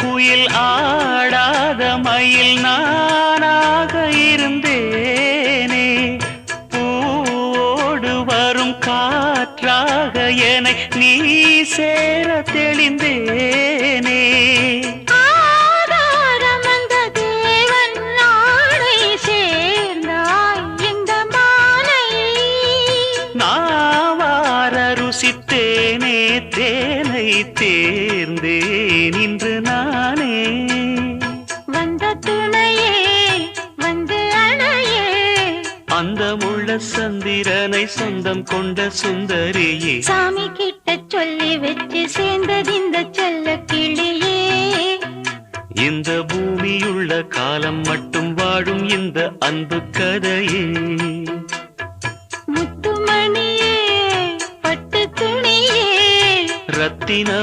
குயில் ஆடாத மயில் நானாக இருந்தேனே. பூவோடு வரும் காற்றாக என்னை நீ சேர தெளிந்தேனே. ருசித்தேனே தேனை தேர்ந்தேன் இன்று நானே. வந்த துணையே வந்து அணையே, அந்த முள்ள சந்திரனை சொந்தம் கொண்ட சுந்தரியே. சாமி கிட்ட சொல்லி வச்சு சேர்ந்தது இந்த செல்ல கிளியே. இந்த பூமியுள்ள காலம் மட்டும் வாழும் இந்த அன்பு கதையே.